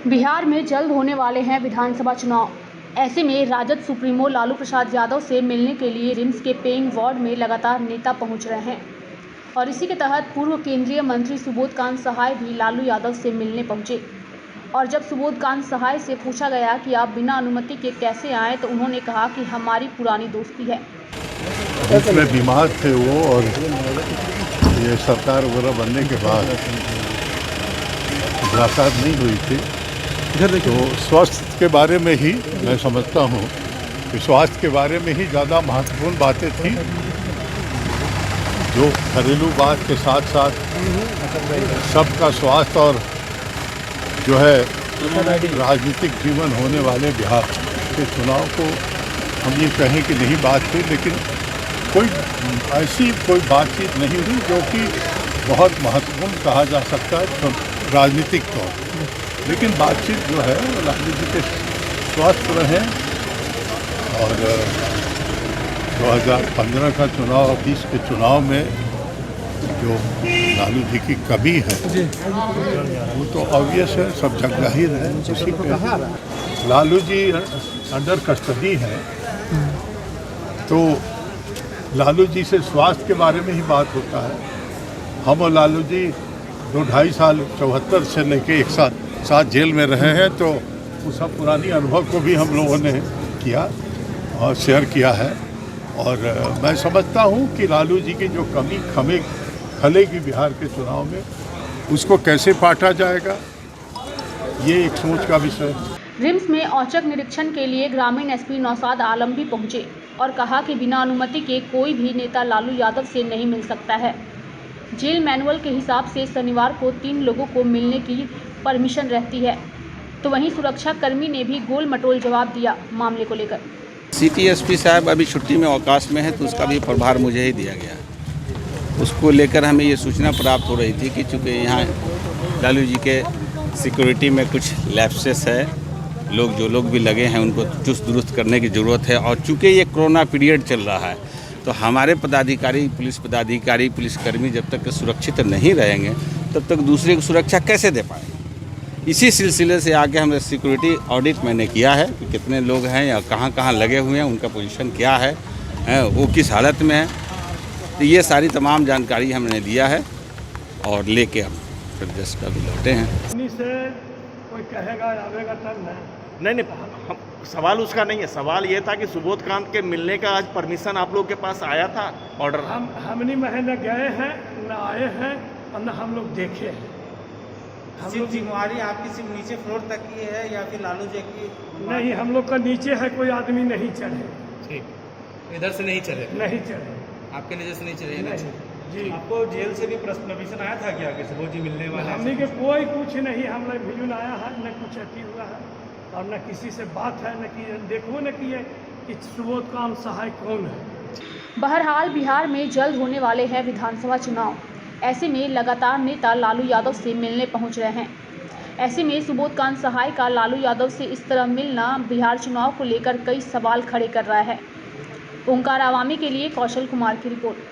बिहार में जल्द होने वाले हैं विधानसभा चुनाव। ऐसे में राजद सुप्रीमो लालू प्रसाद यादव से मिलने के लिए रिम्स के पेइंग वार्ड में लगातार नेता पहुंच रहे हैं और इसी के तहत पूर्व केंद्रीय मंत्री सुबोधकांत सहाय भी लालू यादव से मिलने पहुंचे। और जब सुबोधकांत सहाय से पूछा गया कि आप बिना अनुमति के कैसे आए, तो उन्होंने कहा कि हमारी पुरानी दोस्ती है। इसमें बीमार थे वो, और ये सरकार वगैरह बनने के बाद मुलाकात नहीं हुई थी। तो स्वास्थ्य के बारे में ही मैं समझता हूँ कि स्वास्थ्य के बारे में ही ज़्यादा महत्वपूर्ण बातें थी, जो घरेलू बात के साथ साथ सबका स्वास्थ्य और जो है राजनीतिक जीवन होने वाले बिहार के चुनाव को हम ये कहें कि नहीं बात हुई, लेकिन कोई बातचीत नहीं हुई जो कि बहुत महत्वपूर्ण कहा जा सकता है राजनीतिक तौर पर। लेकिन बातचीत जो है लालू जी के स्वस्थ रहे, और 2015 का चुनाव और 20 के चुनाव में जो लालू जी की कमी है वो तो ऑब्वियस है, सब जग जाहिर है। उसी पे लालू जी अंडर कस्टडी है, तो लालू जी से स्वास्थ्य के बारे में ही बात होता है। हम और लालू जी 2-2.5 साल 74 से लेके एक साथ जेल में रहे हैं, तो वो सब पुरानी अनुभव को भी हम लोगों ने किया और शेयर किया है। और मैं समझता हूँ कि लालू जी की जो कमी खलेगी बिहार के चुनाव में, उसको कैसे पाटा जाएगा, ये एक सोच का विषय है। रिम्स में औचक निरीक्षण के लिए ग्रामीण एसपी नौशाद आलम भी पहुंचे और कहा कि बिना अनुमति के कोई भी नेता लालू यादव से नहीं मिल सकता है। जेल मैनुअल के हिसाब से शनिवार को 3 लोगों को मिलने की परमिशन रहती है, तो वहीं सुरक्षा कर्मी ने भी गोल मटोल जवाब दिया मामले को लेकर। सिटी एसपी साहब अभी छुट्टी में अवकाश में है, तो उसका भी प्रभार मुझे ही दिया गया। उसको लेकर हमें ये सूचना प्राप्त हो रही थी कि चूँकि यहाँ लालू जी के सिक्योरिटी में कुछ लैप्सेस है, जो लोग भी लगे हैं उनको चुस्त दुरुस्त करने की ज़रूरत है। और चूँकि ये कोरोना पीरियड चल रहा है, तो हमारे पदाधिकारी, पुलिसकर्मी जब तक सुरक्षित नहीं रहेंगे तब तक दूसरे को सुरक्षा कैसे दे पाएंगे। इसी सिलसिले से आगे हमने सिक्योरिटी ऑडिट मैंने किया है कि कितने लोग हैं या कहाँ लगे हुए हैं, उनका पोजीशन क्या है, वो किस हालत में है। तो ये सारी तमाम जानकारी हमने लिया है और लेके हम फिर जस्ट अभी लौटे हैं। से कोई कहेगा आवेगा तब नहीं, हम सवाल उसका नहीं है। सवाल ये था कि सुबोधकांत के मिलने का आज परमिशन आप लोग के पास आया था, ऑर्डर? हमने न गए हैं, न आए हैं, और न हम लोग देखे हैं। सिर्फ जिम्मेवारी आपकी सिर्फ नीचे फ्लोर तक की है या फिर लालू जी की? नहीं, हम लोग का नीचे है, कोई आदमी नहीं चढ़े। ठीक, इधर से नहीं चढ़े? नहीं चढ़े, आपके नीचे से नहीं चढ़े? नहीं जी। आपको जेल से भी परमिशन आया था क्या कि सुबोध जी मिलने वाले? हमने के कोई कुछ नहीं, हम लोग भिजुन आया है, न कुछ अति हुआ है, और न किसी से बात है, न कि देखो न कि सुबोधकांत सहाय कौन है। बहरहाल बिहार में जल्द होने वाले हैं विधानसभा चुनाव। ऐसे में लगातार नेता लालू यादव से मिलने पहुंच रहे हैं। ऐसे में सुबोधकांत सहाय का लालू यादव से इस तरह मिलना बिहार चुनाव को लेकर कई सवाल खड़े कर रहा है। ओंकार आवामी के लिए कौशल कुमार की रिपोर्ट।